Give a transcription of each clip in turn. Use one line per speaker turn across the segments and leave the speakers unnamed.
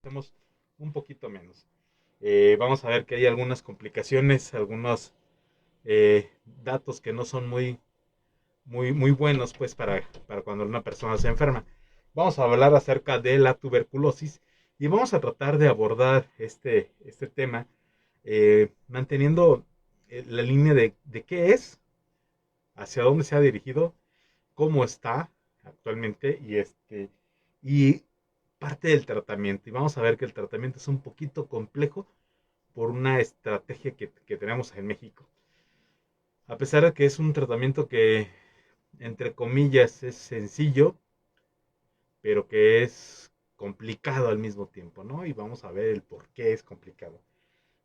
Hacemos un poquito menos. Vamos a ver que hay algunas complicaciones, algunos datos que no son muy buenos pues para cuando una persona se enferma. Vamos a hablar acerca de la tuberculosis y vamos a tratar de abordar este tema manteniendo la línea de qué es, hacia dónde se ha dirigido, cómo está actualmente y parte del tratamiento. Y vamos a ver que el tratamiento es un poquito complejo por una estrategia que tenemos en México. A pesar de que es un tratamiento que, entre comillas, es sencillo, pero que es complicado al mismo tiempo, ¿no? Y vamos a ver el por qué es complicado.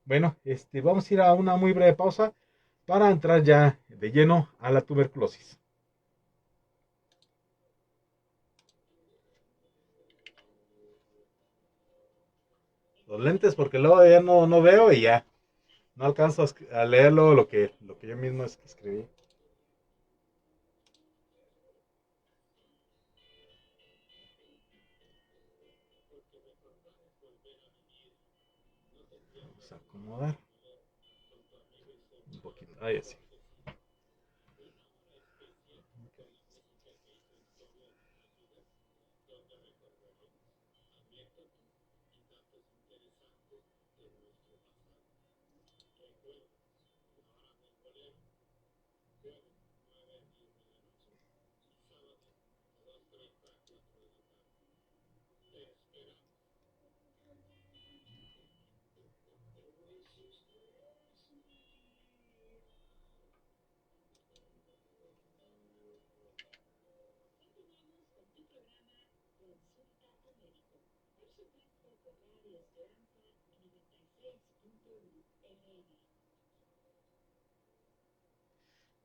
Bueno, vamos a ir a una muy breve pausa para entrar ya de lleno a la tuberculosis. Los lentes, porque luego ya no veo y ya no alcanzo a leerlo lo que yo mismo escribí. Vamos a acomodar un poquito. Ahí sí.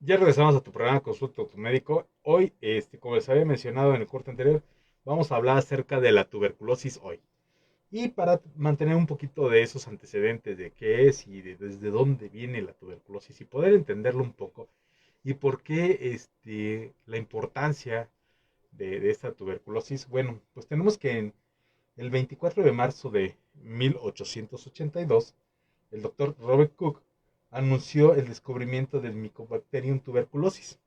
Ya regresamos a tu programa Consulta a tu médico. Hoy, como les había mencionado en el corte anterior, vamos a hablar acerca de la tuberculosis hoy. Y para mantener un poquito de esos antecedentes de qué es y desde dónde viene la tuberculosis y poder entenderlo un poco y por qué la importancia de esta tuberculosis. Bueno, pues tenemos que el 24 de marzo de 1882, el doctor Robert Koch anunció el descubrimiento del Mycobacterium tuberculosis.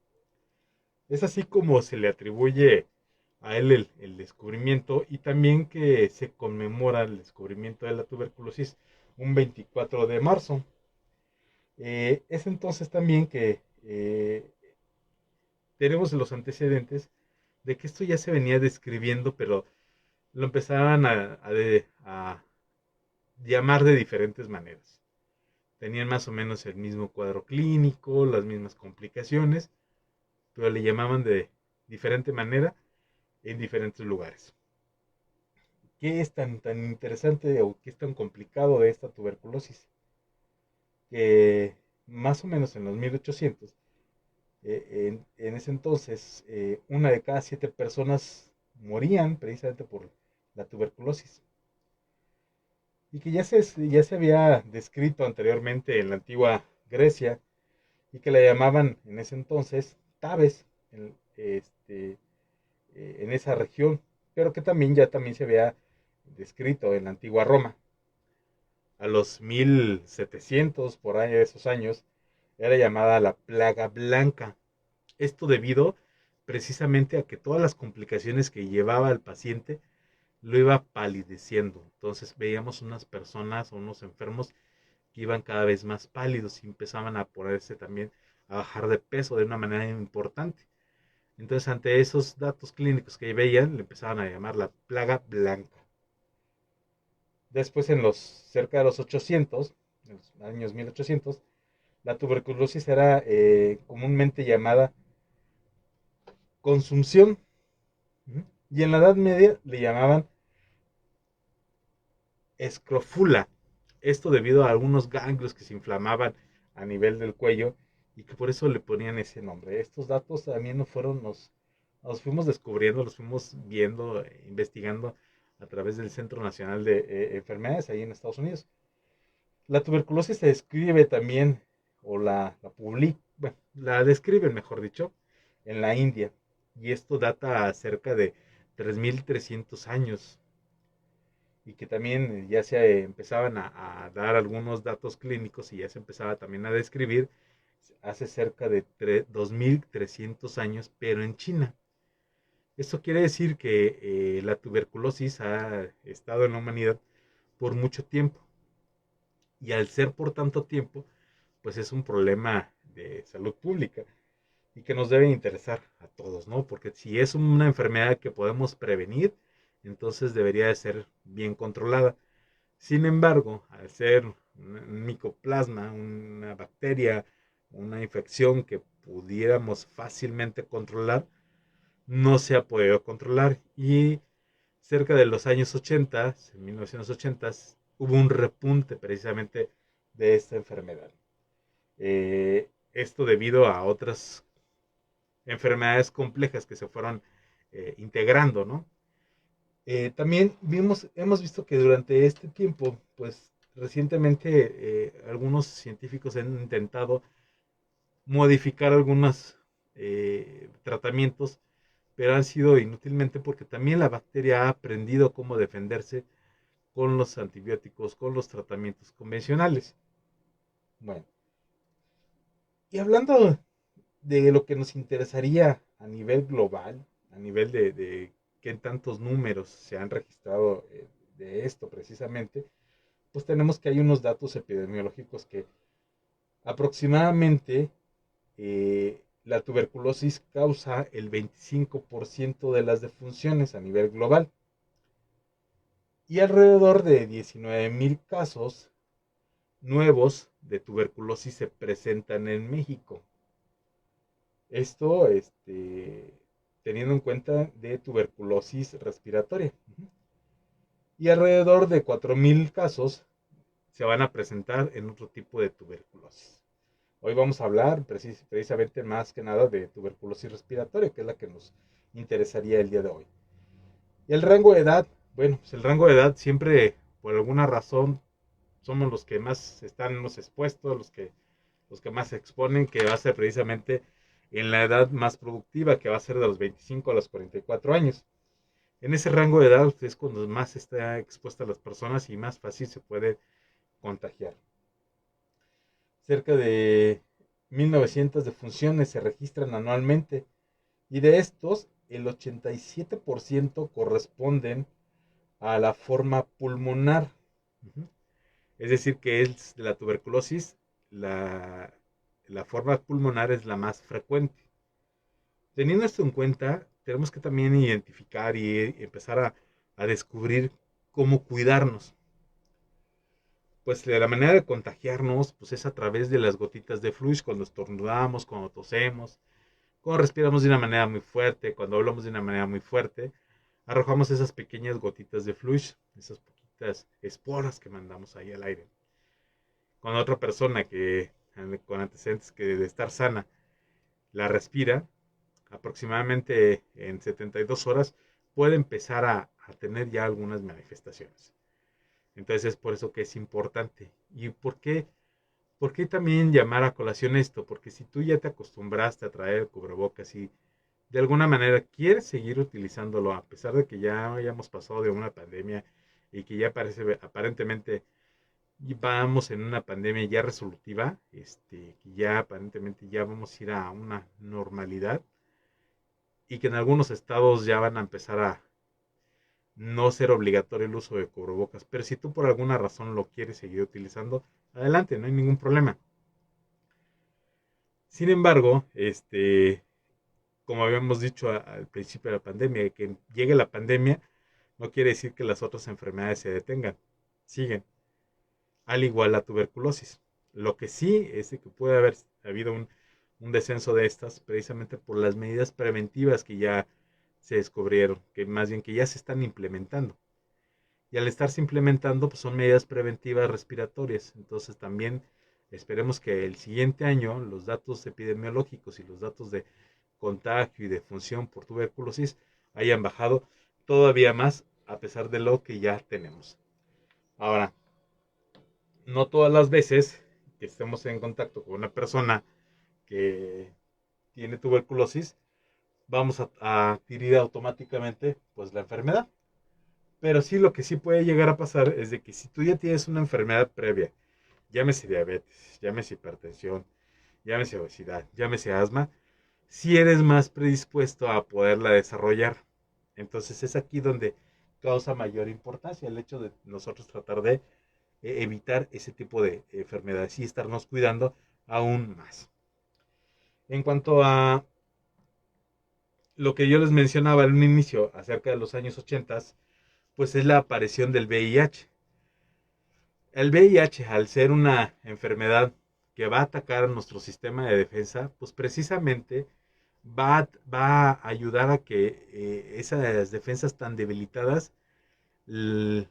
Es así como se le atribuye a él el descubrimiento y también que se conmemora el descubrimiento de la tuberculosis un 24 de marzo. Es entonces también que tenemos los antecedentes de que esto ya se venía describiendo, pero lo empezaban a llamar de diferentes maneras. Tenían más o menos el mismo cuadro clínico, las mismas complicaciones, pero le llamaban de diferente manera en diferentes lugares. ¿Qué es tan interesante o qué es tan complicado de esta tuberculosis? Que más o menos en los 1800, en ese entonces, una de cada 7 personas morían precisamente por la tuberculosis. Y que ya se había descrito anteriormente en la antigua Grecia y que la llamaban en ese entonces Tabes, en esa región, pero que también se había descrito en la antigua Roma. A los 1700, por ahí de esos años, era llamada la plaga blanca. Esto debido precisamente a que todas las complicaciones que llevaba el paciente lo iba palideciendo. Entonces veíamos unas personas o unos enfermos que iban cada vez más pálidos y empezaban a ponerse también a bajar de peso de una manera importante. Entonces, ante esos datos clínicos que veían, le empezaban a llamar la plaga blanca. Después, cerca de los 800, en los años 1800, la tuberculosis era comúnmente llamada consunción. Y en la Edad Media le llamaban escrofula. Esto debido a algunos ganglios que se inflamaban a nivel del cuello y que por eso le ponían ese nombre. Estos datos también nos fuimos descubriendo, los fuimos viendo, investigando a través del Centro Nacional de Enfermedades ahí en Estados Unidos. La tuberculosis se describe también, o bueno, la describen, mejor dicho, en la India. Y esto data cerca de 3300 años. y que también ya se empezaban a dar algunos datos clínicos y ya se empezaba también a describir hace cerca de 2300 años, pero en China. Esto quiere decir que la tuberculosis ha estado en la humanidad por mucho tiempo y al ser por tanto tiempo, pues es un problema de salud pública y que nos debe interesar a todos, ¿no? Porque si es una enfermedad que podemos prevenir, entonces debería de ser bien controlada. Sin embargo, al ser un micoplasma, una bacteria, una infección que pudiéramos fácilmente controlar, no se ha podido controlar y cerca de los años 80, en 1980, hubo un repunte precisamente de esta enfermedad. Esto debido a otras enfermedades complejas que se fueron integrando, ¿no? También hemos visto que durante este tiempo, pues recientemente algunos científicos han intentado modificar algunos tratamientos, pero han sido inútilmente porque también la bacteria ha aprendido cómo defenderse con los antibióticos, con los tratamientos convencionales. Bueno, y hablando de lo que nos interesaría a nivel global, a nivel de qué tantos números se han registrado de esto precisamente, pues tenemos que hay unos datos epidemiológicos que aproximadamente la tuberculosis causa el 25% de las defunciones a nivel global y alrededor de 19,000 casos nuevos de tuberculosis se presentan en México. Esto, teniendo en cuenta de tuberculosis respiratoria. Y alrededor de 4,000 casos se van a presentar en otro tipo de tuberculosis. Hoy vamos a hablar precisamente más que nada de tuberculosis respiratoria, que es la que nos interesaría el día de hoy. Y el rango de edad, bueno, pues el rango de edad siempre, por alguna razón, somos los que más están los expuestos, los que más se exponen, que va a ser precisamente en la edad más productiva, que va a ser de los 25 a los 44 años. En ese rango de edad es cuando más está expuesta a las personas y más fácil se puede contagiar. Cerca de 1,900 defunciones se registran anualmente y de estos el 87% corresponden a la forma pulmonar. Es decir, que es de la tuberculosis, la forma pulmonar es la más frecuente. Teniendo esto en cuenta, tenemos que también identificar y empezar a descubrir cómo cuidarnos. Pues la manera de contagiarnos pues es a través de las gotitas de fluidos cuando estornudamos, cuando tosemos, cuando respiramos de una manera muy fuerte, cuando hablamos de una manera muy fuerte, arrojamos esas pequeñas gotitas de fluidos, esas poquitas esporas que mandamos ahí al aire. Cuando otra persona que con antecedentes que de estar sana la respira, aproximadamente en 72 horas puede empezar a tener ya algunas manifestaciones. Entonces es por eso que es importante. ¿Y por qué también llamar a colación esto? Porque si tú ya te acostumbraste a traer el cubrebocas y de alguna manera quieres seguir utilizándolo, a pesar de que ya hayamos pasado de una pandemia y que ya parece aparentemente vamos en una pandemia ya resolutiva, que ya aparentemente ya vamos a ir a una normalidad y que en algunos estados ya van a empezar a no ser obligatorio el uso de cubrebocas, pero si tú por alguna razón lo quieres seguir utilizando, adelante, no hay ningún problema. Sin embargo, como habíamos dicho al principio de la pandemia, que llegue la pandemia no quiere decir que las otras enfermedades se detengan, siguen, al igual la tuberculosis. Lo que sí es que puede haber habido un descenso de estas precisamente por las medidas preventivas que ya se descubrieron, que más bien que ya se están implementando. Y al estarse implementando, pues son medidas preventivas respiratorias. Entonces también esperemos que el siguiente año los datos epidemiológicos y los datos de contagio y de función por tuberculosis hayan bajado todavía más a pesar de lo que ya tenemos. Ahora, no todas las veces que estemos en contacto con una persona que tiene tuberculosis, vamos a adquirir automáticamente pues la enfermedad. Pero sí, lo que sí puede llegar a pasar es de que si tú ya tienes una enfermedad previa, llámese diabetes, llámese hipertensión, llámese obesidad, llámese asma, si eres más predispuesto a poderla desarrollar. Entonces es aquí donde causa mayor importancia el hecho de nosotros tratar de evitar ese tipo de enfermedades y estarnos cuidando aún más. En cuanto a lo que yo les mencionaba en un inicio acerca de los años 80, pues es la aparición del VIH. El VIH, al ser una enfermedad que va a atacar a nuestro sistema de defensa, pues precisamente va a ayudar a que esas defensas tan debilitadas, la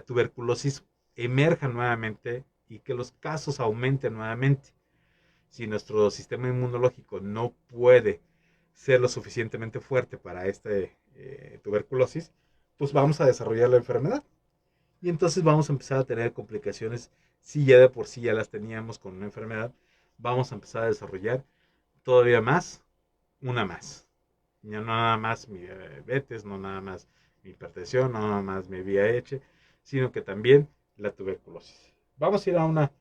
tuberculosis emerja nuevamente y que los casos aumenten nuevamente. Si nuestro sistema inmunológico no puede ser lo suficientemente fuerte para esta tuberculosis, pues vamos a desarrollar la enfermedad. Y entonces vamos a empezar a tener complicaciones. Si ya de por sí ya las teníamos con una enfermedad, vamos a empezar a desarrollar todavía más, una más. Ya no nada más mi diabetes, no nada más mi hipertensión, no nada más mi VIH, sino que también la tuberculosis. Vamos a ir a una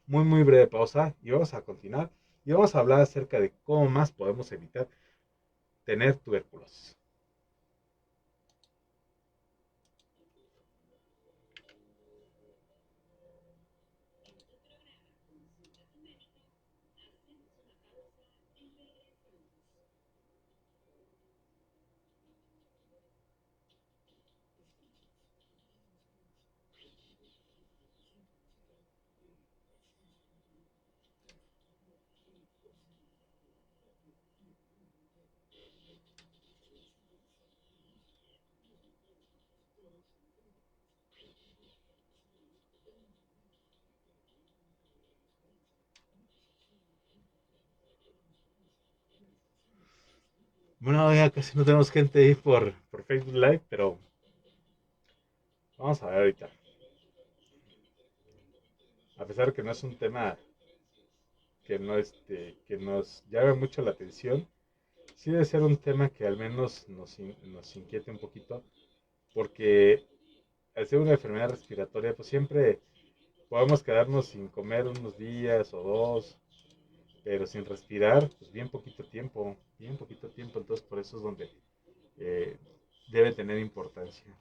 muy breve pausa y vamos a continuar y vamos a hablar acerca de cómo más podemos evitar tener tuberculosis. Bueno, ya casi no tenemos gente ahí por Facebook Live, pero vamos a ver ahorita. A pesar de que no es un tema que no que nos llame mucho la atención, sí debe ser un tema que al menos nos inquiete un poquito, porque al ser una enfermedad respiratoria, pues siempre podemos quedarnos sin comer unos días o dos, pero sin respirar, pues bien poquito tiempo, entonces por eso es donde eh, debe tener importancia.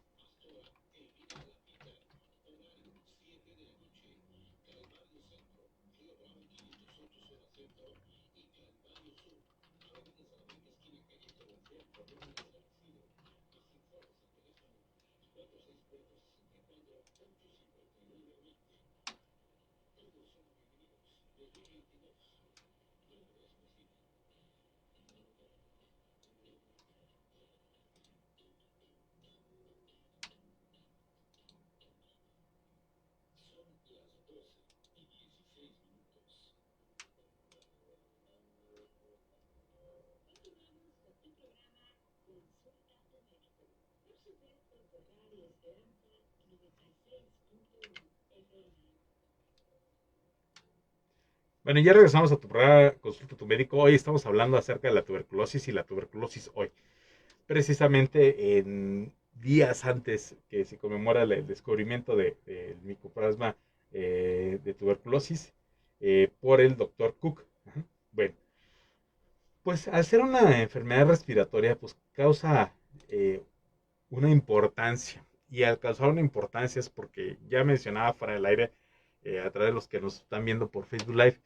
Bueno, ya regresamos a tu programa Consulta a tu médico. Hoy estamos hablando acerca de la tuberculosis y la tuberculosis hoy. Precisamente en días antes que se conmemora el descubrimiento del micoplasma de tuberculosis por el doctor Cook. Bueno, pues al ser una enfermedad respiratoria, pues causa eh, una importancia. Y al causar una importancia es porque ya mencionaba fuera del aire, a través de los que nos están viendo por Facebook Live,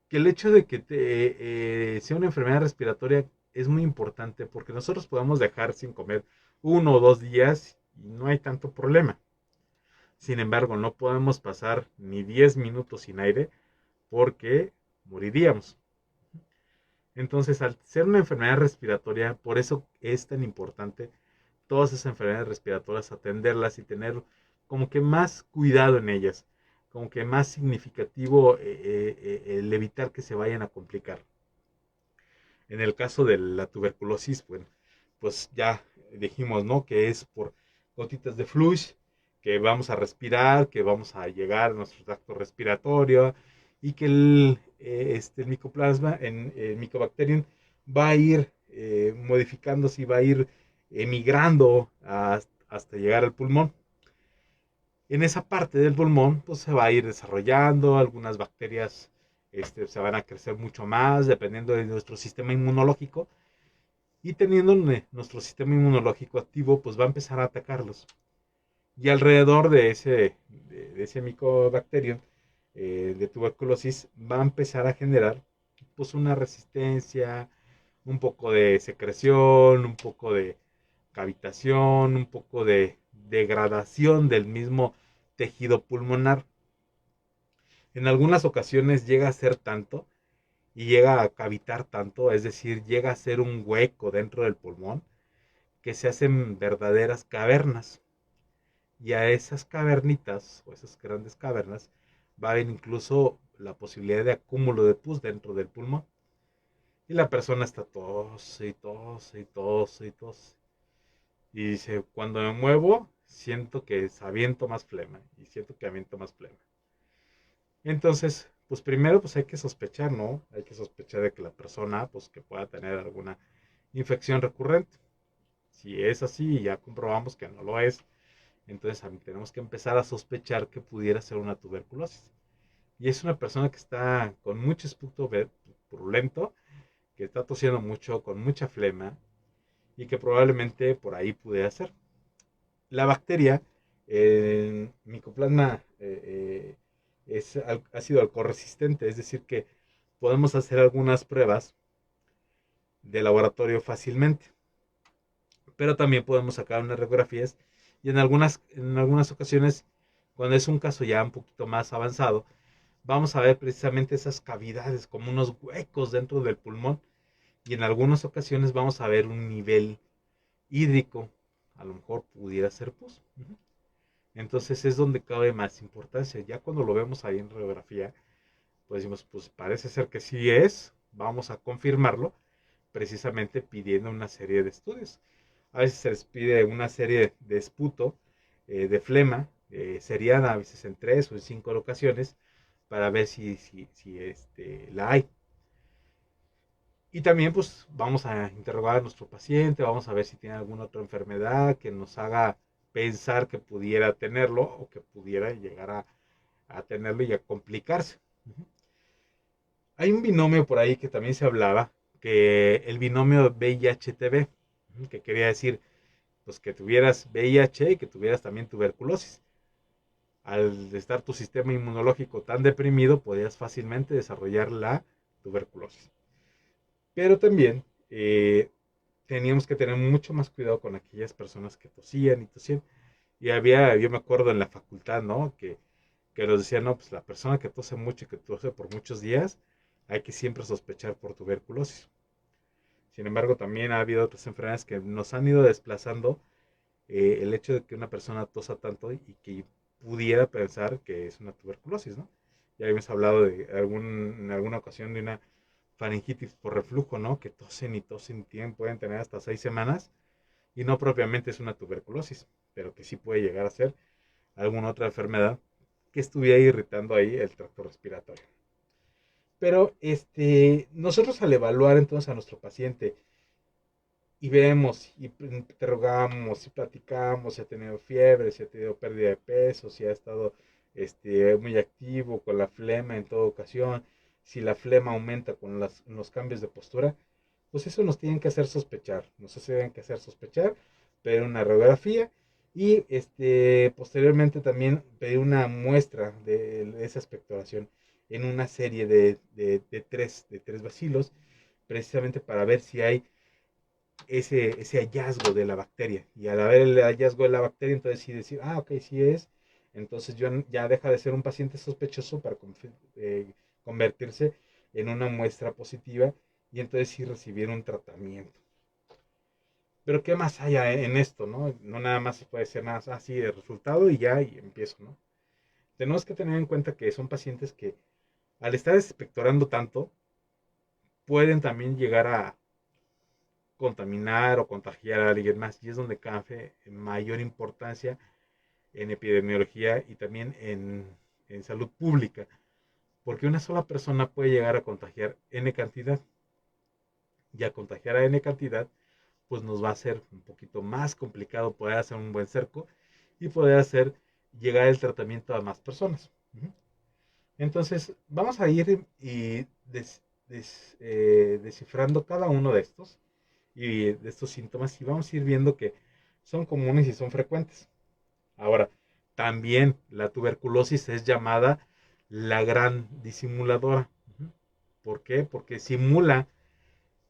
que el hecho de que sea una enfermedad respiratoria es muy importante porque nosotros podemos dejar sin comer 1 o 2 días y no hay tanto problema. Sin embargo, no podemos pasar ni 10 minutos sin aire porque moriríamos. Entonces, al ser una enfermedad respiratoria, por eso es tan importante todas esas enfermedades respiratorias, atenderlas y tener como que más cuidado en ellas, como que más significativo el evitar que se vayan a complicar. En el caso de la tuberculosis, bueno, pues ya dijimos, ¿no? Que es por gotitas de flush, que vamos a respirar, que vamos a llegar a nuestro tracto respiratorio y que el micoplasma, el Mycobacterium, va a ir modificándose y va a ir emigrando hasta llegar al pulmón. En esa parte del pulmón, pues se va a ir desarrollando, algunas bacterias se van a crecer mucho más, dependiendo de nuestro sistema inmunológico, y teniendo nuestro sistema inmunológico activo, pues va a empezar a atacarlos. Y alrededor de ese micobacterio de tuberculosis va a empezar a generar pues una resistencia, un poco de secreción, un poco de cavitación, un poco de degradación del mismo tejido pulmonar. En algunas ocasiones llega a ser tanto y llega a cavitar tanto, es decir, llega a ser un hueco dentro del pulmón, que se hacen verdaderas cavernas. Y a esas cavernitas o esas grandes cavernas va a haber incluso la posibilidad de acúmulo de pus dentro del pulmón. Y la persona está tose y tose y tose y tose. Y dice, cuando me muevo, siento que aviento más flema. Y siento que aviento más flema. Entonces, pues primero pues hay que sospechar, ¿no? Hay que sospechar de que la persona pues que pueda tener alguna infección recurrente. Si es así y ya comprobamos que no lo es, entonces tenemos que empezar a sospechar que pudiera ser una tuberculosis. Y es una persona que está con mucho esputo purulento, que está tosiendo mucho, con mucha flema, y que probablemente por ahí pudiera ser. La bacteria, Mycoplasma, es ácido alcohol resistente, es decir, que podemos hacer algunas pruebas de laboratorio fácilmente, pero también podemos sacar unas radiografías y en algunas ocasiones, cuando es un caso ya un poquito más avanzado, vamos a ver precisamente esas cavidades como unos huecos dentro del pulmón y en algunas ocasiones vamos a ver un nivel hídrico, a lo mejor pudiera ser pus. Entonces es donde cabe más importancia. Ya cuando lo vemos ahí en radiografía, pues decimos, pues parece ser que sí es, vamos a confirmarlo, precisamente pidiendo una serie de estudios. A veces se les pide una serie de esputo, de flema, seriada, a veces en 3 o en 5 ocasiones, para ver si la hay. Y también pues vamos a interrogar a nuestro paciente, vamos a ver si tiene alguna otra enfermedad que nos haga pensar que pudiera tenerlo o que pudiera llegar a tenerlo y a complicarse. Hay un binomio por ahí que también se hablaba, que el binomio VIH-TB, que quería decir pues que tuvieras VIH y que tuvieras también tuberculosis. Al estar tu sistema inmunológico tan deprimido, podías fácilmente desarrollar la tuberculosis. Pero también teníamos que tener mucho más cuidado con aquellas personas que tosían y tosían. Y yo me acuerdo en la facultad, ¿no? Que nos decían, no, pues la persona que tose mucho y que tose por muchos días, hay que siempre sospechar por tuberculosis. Sin embargo, también ha habido otras enfermedades que nos han ido desplazando el hecho de que una persona tosa tanto y que pudiera pensar que es una tuberculosis, ¿no? Ya habíamos hablado en alguna ocasión de una faringitis por reflujo, ¿no? Que tosen y tosen, pueden tener hasta 6 semanas y no propiamente es una tuberculosis, pero que sí puede llegar a ser alguna otra enfermedad que estuviera irritando ahí el tracto respiratorio. Pero nosotros al evaluar entonces a nuestro paciente y vemos y interrogamos y platicamos si ha tenido fiebre, si ha tenido pérdida de peso, si ha estado muy activo con la flema en toda ocasión, si la flema aumenta con los cambios de postura, pues eso nos tienen que hacer sospechar, nos tienen que hacer sospechar, pedir una radiografía y posteriormente también pedir una muestra de esa expectoración en una serie de tres bacilos, precisamente para ver si hay ese hallazgo de la bacteria. Y al haber el hallazgo de la bacteria, entonces sí decir, ok, sí es. Entonces ya deja de ser un paciente sospechoso para convertirse en una muestra positiva y entonces sí recibir un tratamiento. Pero ¿qué más hay en esto, no? No nada más puede ser nada así de resultado y ya y empiezo, ¿no? Tenemos que tener en cuenta que son pacientes que al estar expectorando tanto, pueden también llegar a contaminar o contagiar a alguien más y es donde cabe mayor importancia en epidemiología y también en salud pública, porque una sola persona puede llegar a contagiar N cantidad y a contagiar a N cantidad pues nos va a ser un poquito más complicado poder hacer un buen cerco y poder hacer llegar el tratamiento a más personas. Entonces, vamos a ir y descifrando cada uno de estos y de estos síntomas y vamos a ir viendo que son comunes y son frecuentes. Ahora, también la tuberculosis es llamada la gran disimuladora. ¿Por qué? Porque simula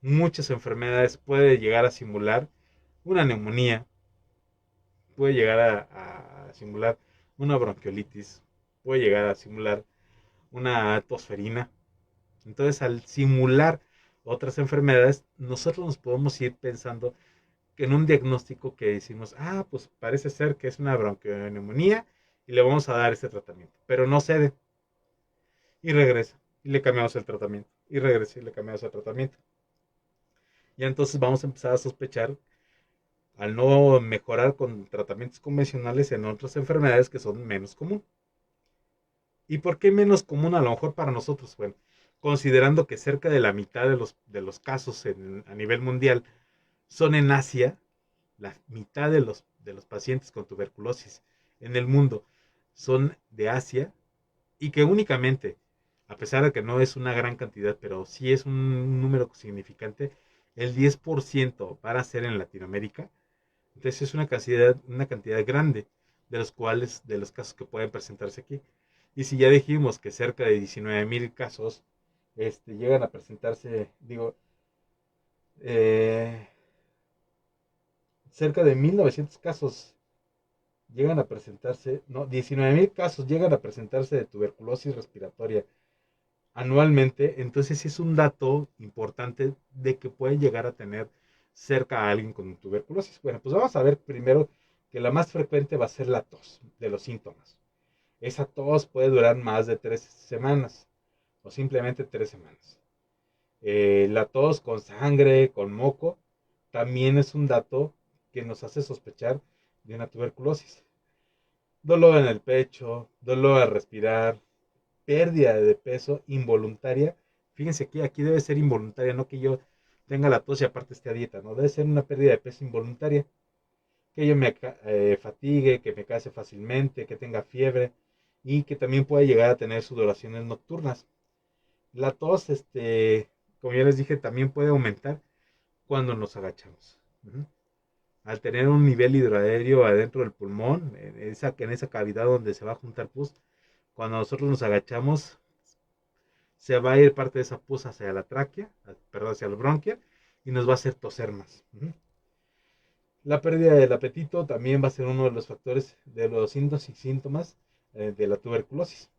muchas enfermedades, puede llegar a simular una neumonía, puede llegar a simular una bronquiolitis, puede llegar a simular una tosferina. Entonces, al simular otras enfermedades, nosotros nos podemos ir pensando que en un diagnóstico que decimos, pues parece ser que es una bronquioneumonía y le vamos a dar ese tratamiento, pero no cede y regresa y le cambiamos el tratamiento y regresa y le cambiamos el tratamiento. Y entonces vamos a empezar a sospechar al no mejorar con tratamientos convencionales en otras enfermedades que son menos comunes. ¿Y por qué menos común a lo mejor para nosotros? Bueno, considerando que cerca de la mitad de los casos a nivel mundial son en Asia, la mitad de los pacientes con tuberculosis en el mundo son de Asia y que únicamente, a pesar de que no es una gran cantidad, pero sí es un número significante, el 10% van a ser en Latinoamérica. Entonces es una cantidad grande de los casos que pueden presentarse aquí. Y si ya dijimos que cerca de 19,000 casos llegan a presentarse, digo, eh, cerca de 1,900 casos llegan a presentarse, no, 19,000 casos llegan a presentarse de tuberculosis respiratoria anualmente, entonces es un dato importante de que puede llegar a tener cerca a alguien con tuberculosis. Bueno, pues vamos a ver primero que la más frecuente va a ser la tos de los síntomas. Esa tos puede durar más de 3 semanas o simplemente 3 semanas. La tos con sangre, con moco, también es un dato que nos hace sospechar de una tuberculosis. Dolor en el pecho, dolor al respirar, pérdida de peso involuntaria. Fíjense que aquí debe ser involuntaria, no que yo tenga la tos y aparte esté a dieta, no, debe ser una pérdida de peso involuntaria, que yo me fatigue, que me canse fácilmente, que tenga fiebre y que también pueda llegar a tener sudoraciones nocturnas. La tos, como ya les dije, también puede aumentar cuando nos agachamos. Al tener un nivel hidroaéreo adentro del pulmón, en esa cavidad donde se va a juntar pus, cuando nosotros nos agachamos, se va a ir parte de esa pus hacia la tráquea, perdón, hacia el bronquia, y nos va a hacer toser más. La pérdida del apetito también va a ser uno de los factores de los síntomas de la tuberculosis.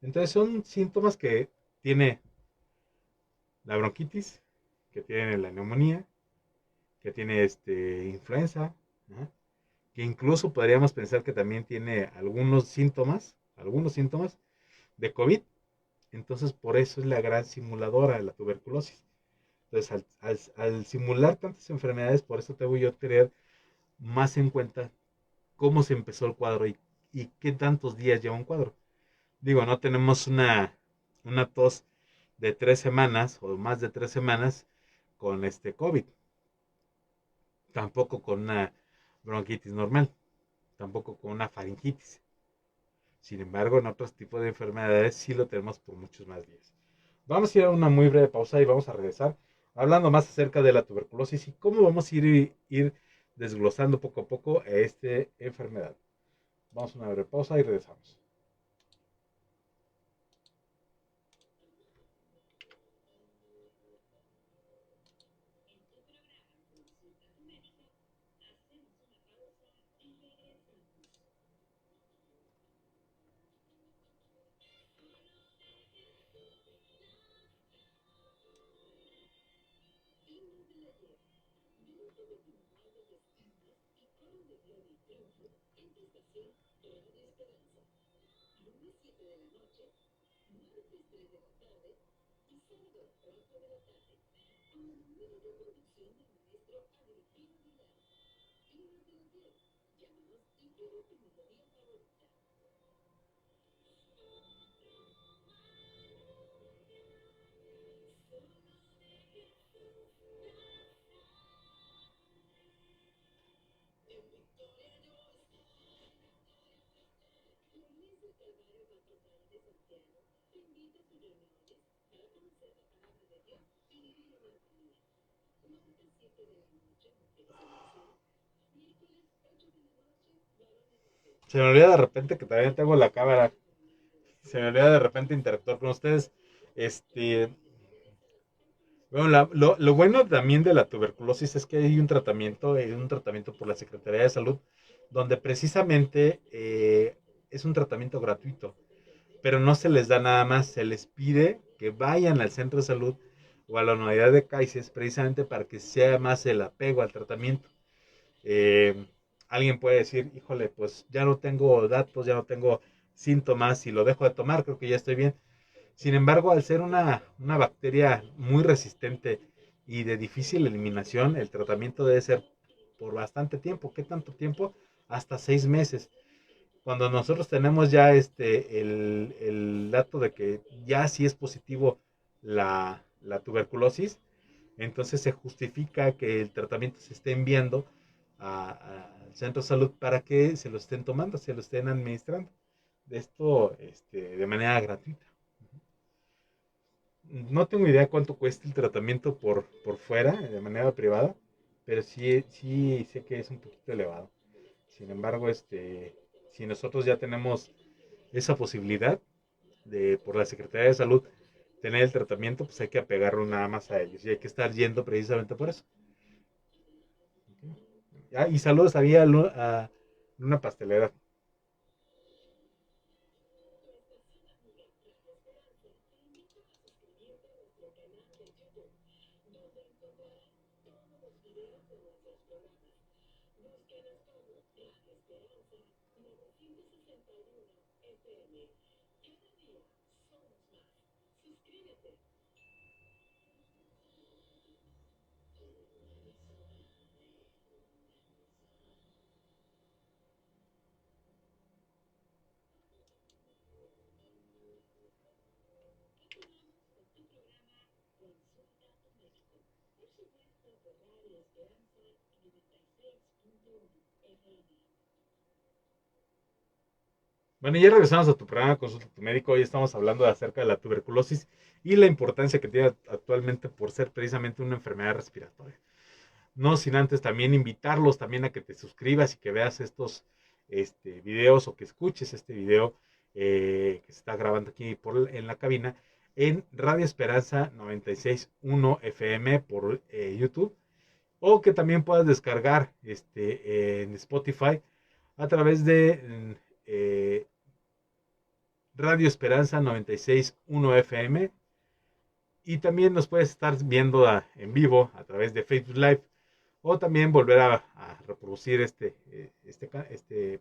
Entonces son síntomas que tiene la bronquitis, que tiene la neumonía, que tiene influenza, ¿no? Que incluso podríamos pensar que también tiene algunos síntomas de COVID. Entonces por eso es la gran simuladora de la tuberculosis. Entonces al simular tantas enfermedades, por eso tengo yo tener más en cuenta cómo se empezó el cuadro y qué tantos días lleva un cuadro. Digo, no tenemos una tos de 3 semanas o más de 3 semanas con este COVID. Tampoco con una bronquitis normal. Tampoco con una faringitis. Sin embargo, en otros tipos de enfermedades sí lo tenemos por muchos más días. Vamos a ir a una muy breve pausa y vamos a regresar hablando más acerca de la tuberculosis y cómo vamos a ir desglosando poco a poco esta enfermedad. Vamos a una breve pausa y regresamos. Se me olvida de repente que también tengo la cámara. Se me olvida de repente interactuar con ustedes. Este, bueno, lo bueno también de la tuberculosis es que hay un tratamiento por la Secretaría de Salud, donde precisamente es un tratamiento gratuito, pero no se les da nada más, se les pide que vayan al centro de salud o a la unidad de CAICES precisamente para que sea más el apego al tratamiento. Eh, Alguien puede decir, híjole, pues ya no tengo datos, ya no tengo síntomas, si lo dejo de tomar, creo que ya estoy bien. Sin embargo, al ser una bacteria muy resistente y de difícil eliminación, el tratamiento debe ser por bastante tiempo. ¿Qué tanto tiempo? Hasta 6 meses. Cuando nosotros tenemos ya el dato de que ya sí es positivo la tuberculosis, entonces se justifica que el tratamiento se esté enviando al centro de salud para que se lo estén tomando, se lo estén administrando. Esto de manera gratuita. No tengo idea cuánto cuesta el tratamiento por fuera, de manera privada, pero sí sé que es un poquito elevado. Sin embargo, si nosotros ya tenemos esa posibilidad de, por la Secretaría de Salud, tener el tratamiento, pues hay que apegarlo nada más a ellos y hay que estar yendo precisamente por eso. Ah, y saludos a Luna Pastelera. Bueno, y ya regresamos a tu programa Consulta a tu médico. Hoy estamos hablando acerca de la tuberculosis y la importancia que tiene actualmente por ser precisamente una enfermedad respiratoria. No sin antes también invitarlos también a que te suscribas y que veas estos videos o que escuches este video que se está grabando aquí en la cabina en Radio Esperanza 96.1 FM por YouTube, o que también puedas descargar en Spotify a través de Radio Esperanza 96.1 FM, y también nos puedes estar viendo en vivo a través de Facebook Live, o también volver a reproducir este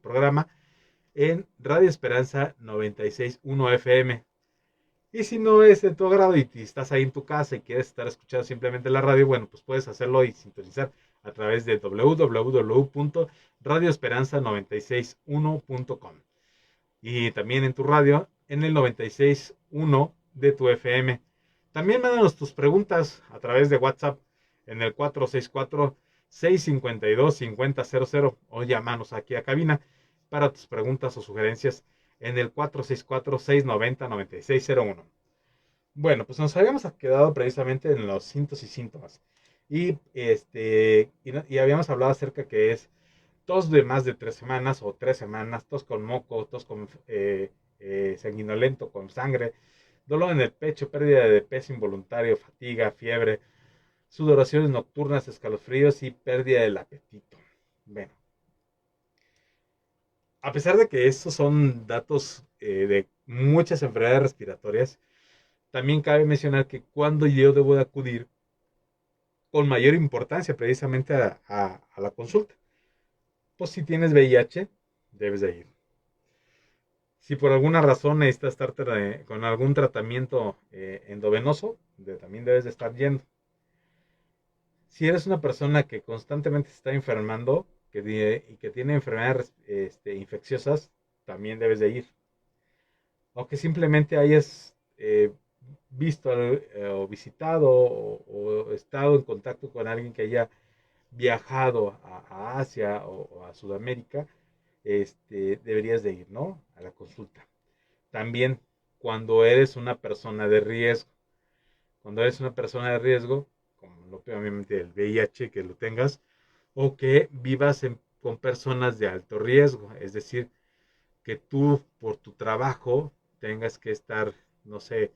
programa en Radio Esperanza 96.1 FM. Y si no es de tu agrado y estás ahí en tu casa y quieres estar escuchando simplemente la radio, bueno, pues puedes hacerlo y sintonizar a través de www.radioesperanza961.com, y también en tu radio en el 96.1 de tu FM. También mándanos tus preguntas a través de WhatsApp en el 464-652-5000, o llámanos aquí a cabina para tus preguntas o sugerencias en el 464-690-9601. Bueno, pues nos habíamos quedado precisamente en los síntomas y síntomas. Y habíamos hablado acerca que es tos de más de 3 semanas o 3 semanas, tos con moco, tos con sanguinolento, con sangre, dolor en el pecho, pérdida de peso involuntario, fatiga, fiebre, sudoraciones nocturnas, escalofríos y pérdida del apetito. Bueno, a pesar de que estos son datos de muchas enfermedades respiratorias, también cabe mencionar que cuando yo debo de acudir con mayor importancia precisamente a la consulta. Pues si tienes VIH, debes de ir. Si por alguna razón necesitas estar con algún tratamiento endovenoso, también debes de estar yendo. Si eres una persona que constantemente se está enfermando y que tiene enfermedades infecciosas, también debes de ir. O que simplemente hayas visto o visitado o estado en contacto con alguien que haya viajado a Asia o a Sudamérica, deberías de ir, ¿no? A la consulta. También cuando eres una persona de riesgo, cuando eres una persona de riesgo, como obviamente el VIH que lo tengas, o que vivas con personas de alto riesgo, es decir, que tú por tu trabajo tengas que estar, no sé,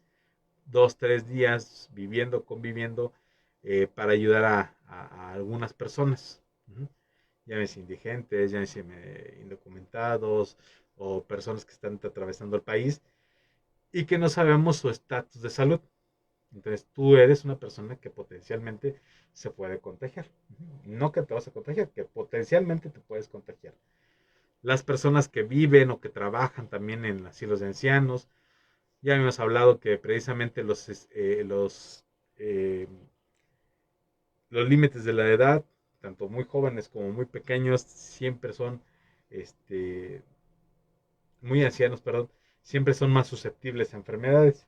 2, 3 días viviendo, conviviendo para ayudar a algunas personas. Uh-huh. Llámese indigentes, llámese indocumentados o personas que están atravesando el país y que no sabemos su estatus de salud. Entonces tú eres una persona que potencialmente se puede contagiar. No que te vas a contagiar, que potencialmente te puedes contagiar. Las personas que viven o que trabajan también en asilos de ancianos. Ya hemos hablado que precisamente eh, los límites de la edad, tanto muy jóvenes como muy pequeños, siempre son, este, muy ancianos, perdón, siempre son más susceptibles a enfermedades.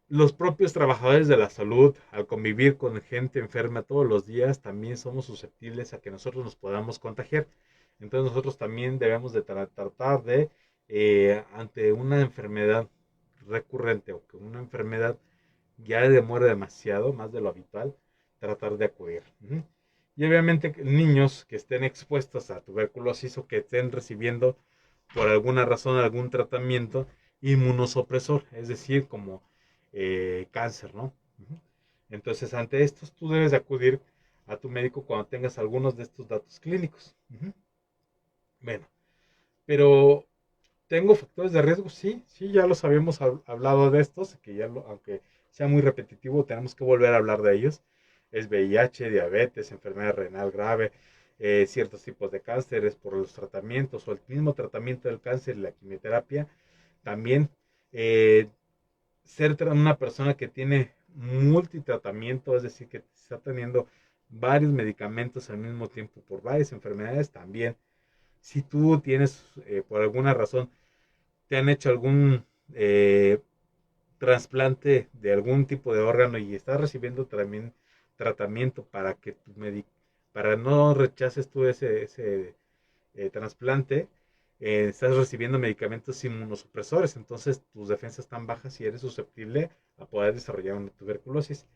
Los propios trabajadores de la salud, al convivir con gente enferma todos los días, también somos susceptibles a que nosotros nos podamos contagiar. Entonces nosotros también debemos de tratar de, ante una enfermedad recurrente o que una enfermedad ya demora demasiado, más de lo habitual, tratar de acudir. Uh-huh. Y obviamente niños que estén expuestos a tuberculosis o que estén recibiendo por alguna razón algún tratamiento inmunosupresor, es decir, como cáncer, ¿no? Uh-huh. Entonces, ante estos, tú debes de acudir a tu médico cuando tengas algunos de estos datos clínicos. Uh-huh. Bueno, pero ¿tengo factores de riesgo? Sí, sí, ya los habíamos hablado de estos, que ya aunque sea muy repetitivo, tenemos que volver a hablar de ellos. Es VIH, diabetes, enfermedad renal grave, ciertos tipos de cánceres por los tratamientos o el mismo tratamiento del cáncer y la quimioterapia. También eh, ser una persona que tiene multitratamiento, es decir, que está teniendo varios medicamentos al mismo tiempo por varias enfermedades, también. Si tú tienes, por alguna razón, te han hecho algún trasplante de algún tipo de órgano y estás recibiendo también tratamiento para que para no rechaces tú ese trasplante, estás recibiendo medicamentos inmunosupresores, entonces tus defensas están bajas y eres susceptible a poder desarrollar una tuberculosis.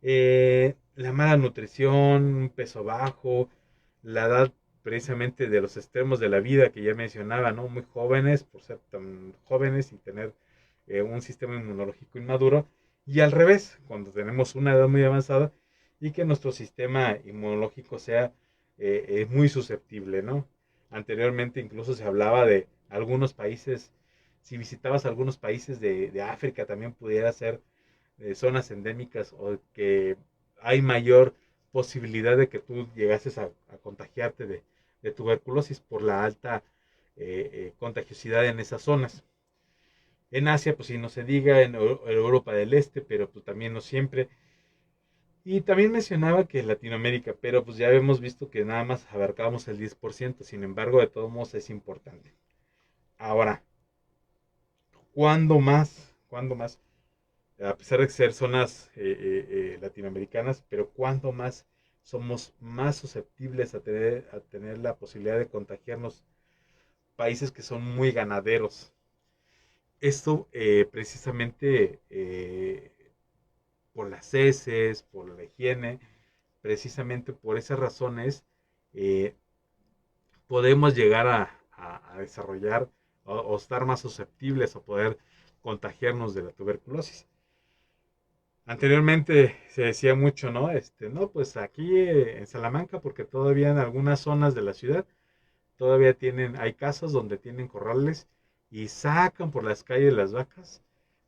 La mala nutrición, un peso bajo, la edad precisamente de los extremos de la vida que ya mencionaba, ¿no? Muy jóvenes, por ser tan jóvenes y tener un sistema inmunológico inmaduro, y al revés, cuando tenemos una edad muy avanzada y que nuestro sistema inmunológico sea muy susceptible, ¿no? Anteriormente incluso se hablaba de algunos países, si visitabas algunos países de África también pudiera ser zonas endémicas o que hay mayor posibilidad de que tú llegases a contagiarte de tuberculosis por la alta contagiosidad en esas zonas. En Asia, pues si no se diga, en Europa del Este, pero pues también no siempre. Y también mencionaba que en Latinoamérica, pero pues ya hemos visto que nada más abarcamos el 10%, sin embargo, de todos modos es importante. Ahora, ¿cuándo más? ¿Cuándo más? A pesar de ser zonas latinoamericanas, pero cuánto más somos más susceptibles a tener la posibilidad de contagiarnos países que son muy ganaderos. Esto precisamente por las heces, por la higiene, precisamente por esas razones eh, podemos llegar a desarrollar o estar más susceptibles a poder contagiarnos de la tuberculosis. Anteriormente se decía mucho, ¿no? No, pues aquí en Salamanca, porque todavía en algunas zonas de la ciudad todavía hay casas donde tienen corrales y sacan por las calles las vacas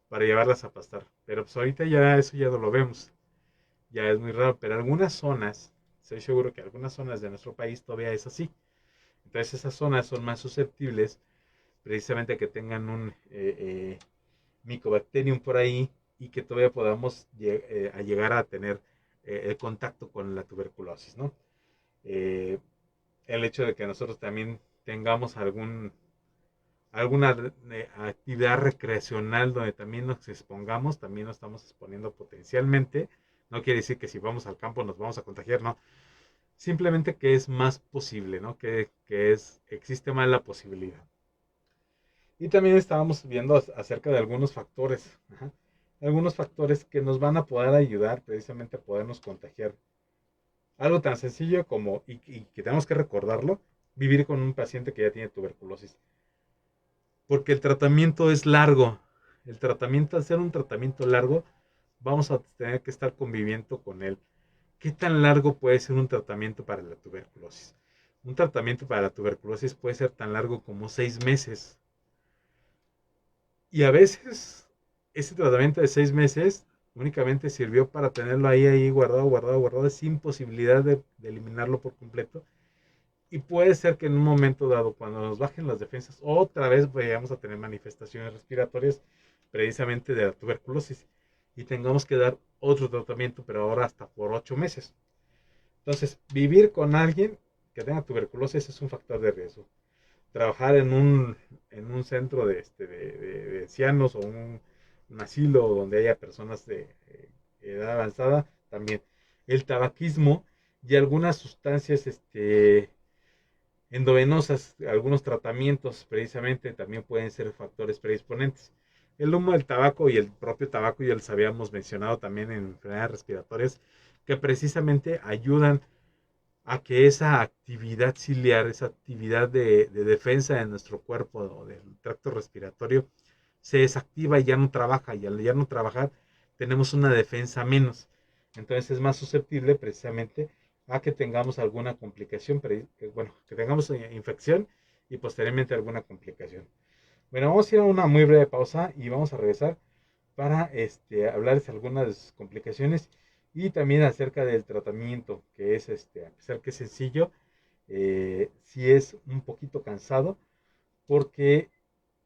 para llevarlas a pastar. Pero pues ahorita ya eso ya no lo vemos. Ya es muy raro, pero algunas zonas, estoy seguro que algunas zonas de nuestro país todavía es así. Entonces esas zonas son más susceptibles precisamente que tengan un Mycobacterium por ahí y que todavía podamos llegar a tener el contacto con la tuberculosis, ¿no? Eh, el hecho de que nosotros también tengamos alguna actividad recreacional donde también nos expongamos, también nos estamos exponiendo potencialmente. No quiere decir que si vamos al campo nos vamos a contagiar, no. Simplemente que es más posible, ¿no? Que existe más la posibilidad. Y también estábamos viendo acerca de algunos factores, ajá, algunos factores que nos van a poder ayudar precisamente a podernos contagiar. Algo tan sencillo como, y que tenemos que recordarlo, vivir con un paciente que ya tiene tuberculosis. Porque el tratamiento es largo. El tratamiento, al ser un tratamiento largo, vamos a tener que estar conviviendo con él. ¿Qué tan largo puede ser un tratamiento para la tuberculosis? Un tratamiento para la tuberculosis puede ser tan largo como 6 meses. Y a veces ese tratamiento de 6 meses únicamente sirvió para tenerlo ahí guardado, guardado, guardado, sin posibilidad de eliminarlo por completo. Y puede ser que en un momento dado, cuando nos bajen las defensas, otra vez vayamos a tener manifestaciones respiratorias precisamente de la tuberculosis y tengamos que dar otro tratamiento, pero ahora hasta por 8 meses. Entonces, vivir con alguien que tenga tuberculosis es un factor de riesgo. Trabajar en un centro de ancianos o un asilo donde haya personas de edad avanzada, también. El tabaquismo y algunas sustancias endovenosas, algunos tratamientos precisamente también pueden ser factores predisponentes. El humo del tabaco y el propio tabaco ya les habíamos mencionado también en enfermedades respiratorias que precisamente ayudan a que esa actividad ciliar, esa actividad de defensa de nuestro cuerpo o del tracto respiratorio se desactiva y ya no trabaja, y al ya no trabajar tenemos una defensa menos. Entonces es más susceptible precisamente a que tengamos alguna complicación, bueno, que tengamos infección y posteriormente alguna complicación. Bueno, vamos a ir a una muy breve pausa y vamos a regresar para hablarles algunas complicaciones y también acerca del tratamiento, que es, a pesar que es sencillo, sí es un poquito cansado porque,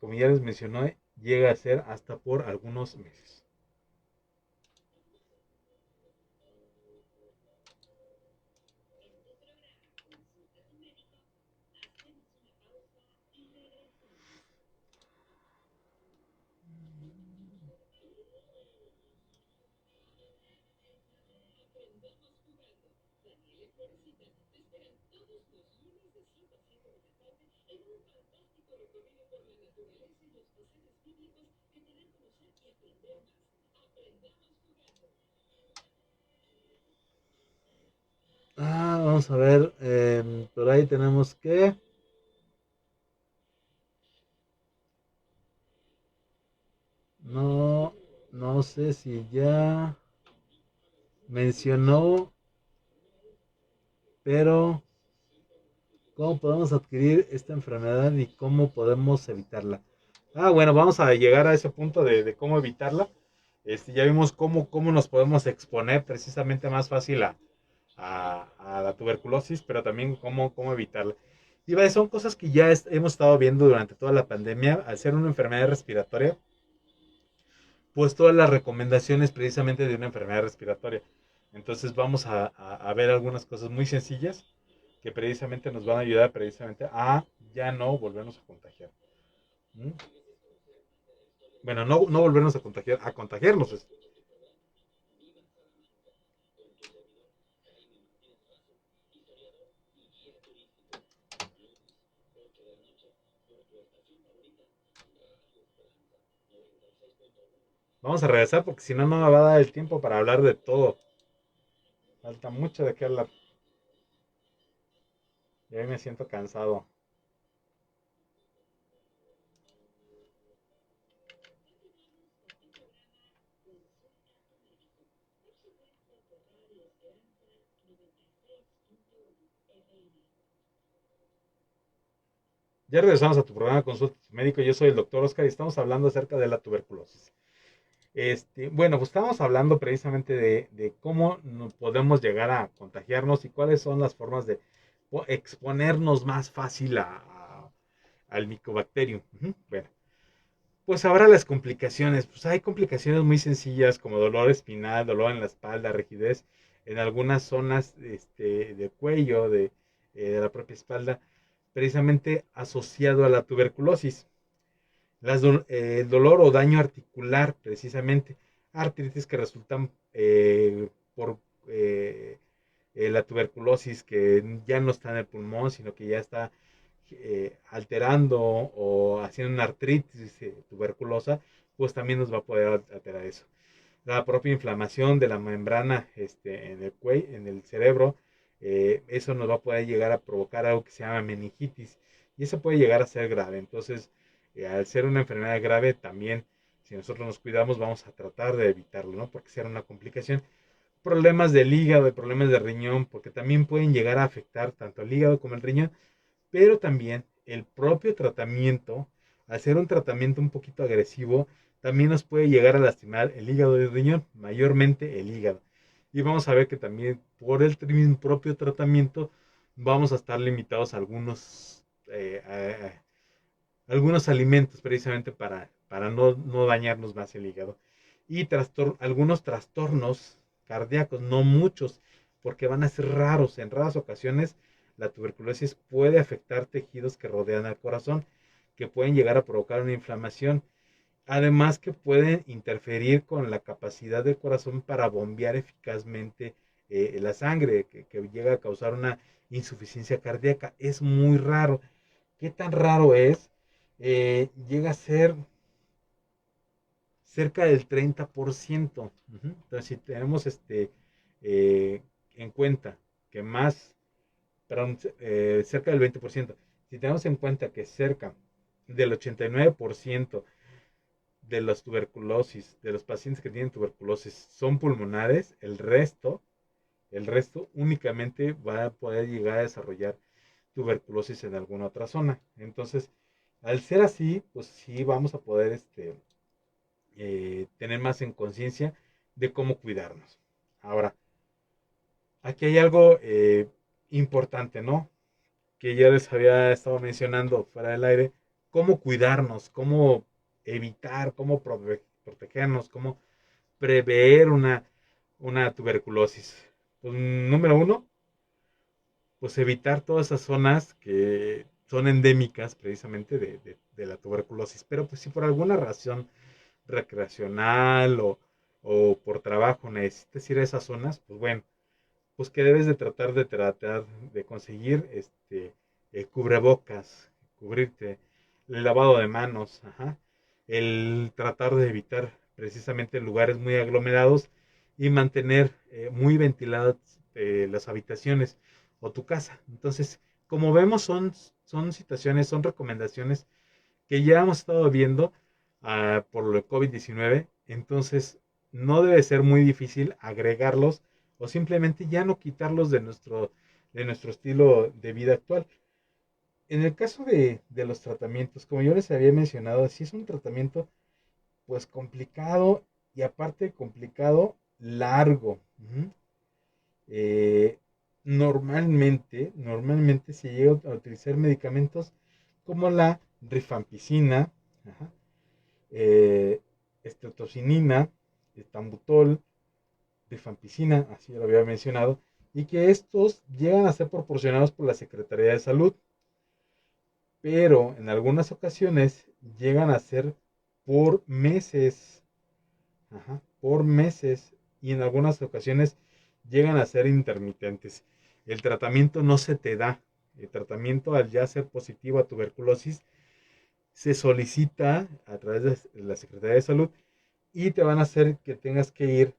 como ya les mencioné, llega a ser hasta por algunos meses. Vamos a ver, por ahí tenemos que, no, no sé si ya mencionó, pero ¿cómo podemos adquirir esta enfermedad y cómo podemos evitarla? Bueno, vamos a llegar a ese punto de cómo evitarla. Ya vimos cómo nos podemos exponer precisamente más fácil a la tuberculosis, pero también cómo evitarla. Y son cosas que ya hemos estado viendo durante toda la pandemia. Al ser una enfermedad respiratoria, pues todas las recomendaciones precisamente de una enfermedad respiratoria. Entonces vamos a ver algunas cosas muy sencillas que precisamente nos van a ayudar precisamente a ya no volvernos a contagiar. ¿Mm? Bueno, no volvernos a contagiar, a contagiarnos. Vamos a regresar porque si no, no me va a dar el tiempo para hablar de todo. Falta mucho de qué hablar. Y hoy me siento cansado. Ya regresamos a tu programa Consulta Médico. Yo soy el doctor Oscar y estamos hablando acerca de la tuberculosis. Bueno, pues estamos hablando precisamente de cómo podemos llegar a contagiarnos y cuáles son las formas de exponernos más fácil al micobacterium. Ujú. Bueno, pues ahora las complicaciones. Pues hay complicaciones muy sencillas como dolor espinal, dolor en la espalda, rigidez en algunas zonas de cuello, de la propia espalda, precisamente asociado a la tuberculosis. El dolor o daño articular, precisamente, artritis que resultan por la tuberculosis que ya no está en el pulmón, sino que ya está alterando o haciendo una artritis tuberculosa, pues también nos va a poder alterar eso. La propia inflamación de la membrana en el cuello, en el cerebro, eso nos va a poder llegar a provocar algo que se llama meningitis y eso puede llegar a ser grave. Entonces, al ser una enfermedad grave, también si nosotros nos cuidamos vamos a tratar de evitarlo, ¿no? Porque será una complicación. Problemas del hígado y problemas de riñón, porque también pueden llegar a afectar tanto el hígado como el riñón, pero también el propio tratamiento, al ser un tratamiento un poquito agresivo, también nos puede llegar a lastimar el hígado y el riñón, mayormente el hígado. Y vamos a ver que también por el propio tratamiento vamos a estar limitados a algunos alimentos precisamente para no dañarnos más el hígado. Y algunos trastornos cardíacos, no muchos, porque van a ser raros. En raras ocasiones la tuberculosis puede afectar tejidos que rodean al corazón, que pueden llegar a provocar una inflamación. Además que pueden interferir con la capacidad del corazón para bombear eficazmente la sangre, que llega a causar una insuficiencia cardíaca. Es muy raro. ¿Qué tan raro es? Llega a ser cerca del 30%. Entonces, si tenemos eh, en cuenta que perdón, cerca del 20%, si tenemos en cuenta que cerca del 89% de de los pacientes que tienen tuberculosis son pulmonares, el resto únicamente va a poder llegar a desarrollar tuberculosis en alguna otra zona. Entonces, al ser así, pues sí vamos a poder tener más en conciencia de cómo cuidarnos. Ahora, aquí hay algo importante, ¿no? Que ya les había estado mencionando fuera del aire, cómo cuidarnos, cómo evitar, cómo protegernos, cómo prever una tuberculosis. Pues, número uno, pues evitar todas esas zonas que son endémicas precisamente de la tuberculosis. Pero pues si por alguna razón recreacional o por trabajo necesitas ir a esas zonas, pues bueno, pues que debes de tratar de conseguir cubrebocas, cubrirte, el lavado de manos, ajá, el tratar de evitar precisamente lugares muy aglomerados y mantener muy ventiladas las habitaciones o tu casa. Entonces, como vemos, son situaciones, son recomendaciones que ya hemos estado viendo por el COVID-19. Entonces, no debe ser muy difícil agregarlos o simplemente ya no quitarlos de nuestro estilo de vida actual. En el caso de los tratamientos, como yo les había mencionado, sí es un tratamiento pues complicado y aparte complicado, largo. Eh, normalmente se llega a utilizar medicamentos como la rifampicina, ajá, estreptocinina, estambutol, rifampicina, así lo había mencionado, y que estos llegan a ser proporcionados por la Secretaría de Salud, pero en algunas ocasiones llegan a ser por meses, ajá, por meses, y en algunas ocasiones llegan a ser intermitentes. El tratamiento no se te da. El tratamiento, al ya ser positivo a tuberculosis, se solicita a través de la Secretaría de Salud y te van a hacer que tengas que ir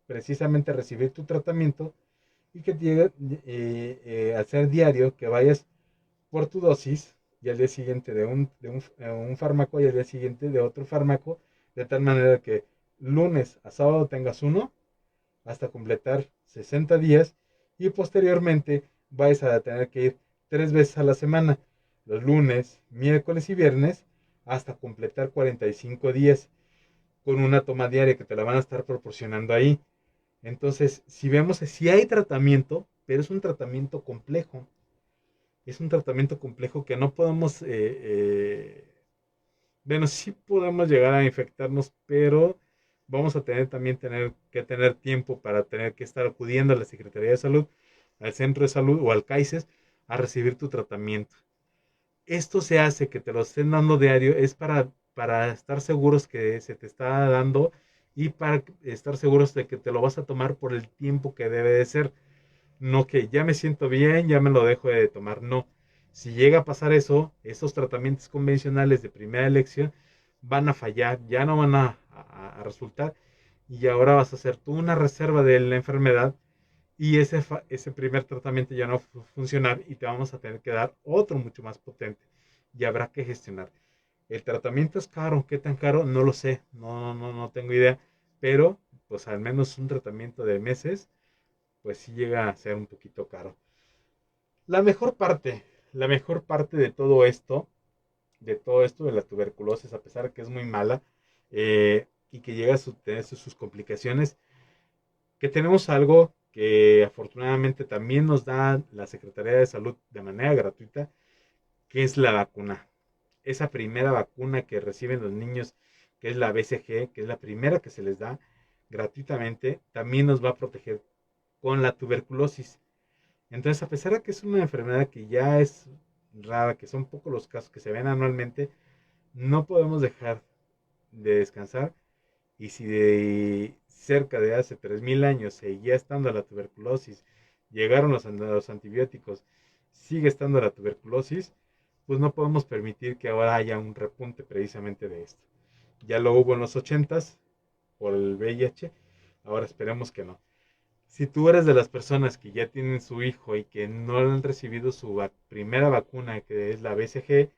precisamente a recibir tu tratamiento y que llegue, al ser diario, que vayas por tu dosis y al día siguiente un fármaco y al día siguiente de otro fármaco, de tal manera que lunes a sábado tengas uno hasta completar 60 días y posteriormente vais a tener que ir 3 veces a la semana, los lunes, miércoles y viernes, hasta completar 45 días con una toma diaria que te la van a estar proporcionando ahí. Entonces, si vemos, si hay tratamiento, pero es un tratamiento complejo. Es un tratamiento complejo que no podemos, bueno, sí podemos llegar a infectarnos, pero vamos a tener que tener tiempo para tener que estar acudiendo a la Secretaría de Salud, al centro de salud o al CAICES a recibir tu tratamiento. Esto se hace que te lo estén dando diario, es para estar seguros que se te está dando y para estar seguros de que te lo vas a tomar por el tiempo que debe de ser. No que ya me siento bien, ya me lo dejo de tomar, no. Si llega a pasar eso, esos tratamientos convencionales de primera elección van a fallar, ya no van a resultar, y ahora vas a hacer tú una reserva de la enfermedad y ese primer tratamiento ya no va a funcionar y te vamos a tener que dar otro mucho más potente y habrá que gestionar. El tratamiento es caro, ¿qué tan caro? No lo sé, no tengo idea, pero pues al menos un tratamiento de meses, pues sí llega a ser un poquito caro. La mejor parte, la mejor parte de todo esto de la tuberculosis, a pesar de que es muy mala y que llega a tener sus complicaciones, que tenemos algo que afortunadamente también nos da la Secretaría de Salud de manera gratuita, que es la vacuna. Esa primera vacuna que reciben los niños, que es la BCG, que es la primera que se les da gratuitamente, también nos va a proteger con la tuberculosis. Entonces, a pesar de que es una enfermedad que ya es rara, que son pocos los casos que se ven anualmente, no podemos dejar de descansar. Y si de cerca de hace 3000 años seguía estando la tuberculosis, llegaron los antibióticos, sigue estando la tuberculosis, pues no podemos permitir que ahora haya un repunte precisamente de esto. Ya lo hubo en los 80s por el VIH, ahora esperemos que no. Si tú eres de las personas que ya tienen su hijo y que no han recibido su primera vacuna, que es la BCG,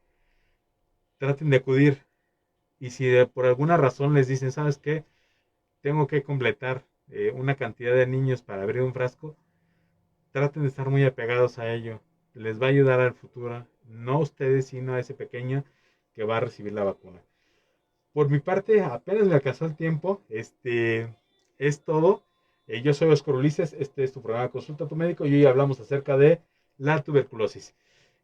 traten de acudir. Y si por alguna razón les dicen, ¿sabes qué? Tengo que completar una cantidad de niños para abrir un frasco, traten de estar muy apegados a ello. Les va a ayudar al futuro, no a ustedes, sino a ese pequeño que va a recibir la vacuna. Por mi parte, apenas me alcanzó el tiempo. Es todo. Yo soy Oscar Ulises. Este es tu programa Consulta a tu médico y hoy hablamos acerca de la tuberculosis.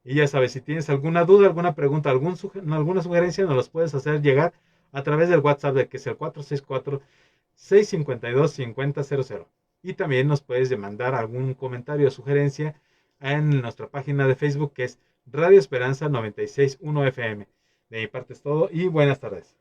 Y ya sabes, si tienes alguna duda, alguna pregunta, alguna sugerencia, nos las puedes hacer llegar a través del WhatsApp, de que es el 464-652-5000. Y también nos puedes mandar algún comentario o sugerencia en nuestra página de Facebook, que es Radio Esperanza 961 FM. De mi parte es todo y buenas tardes.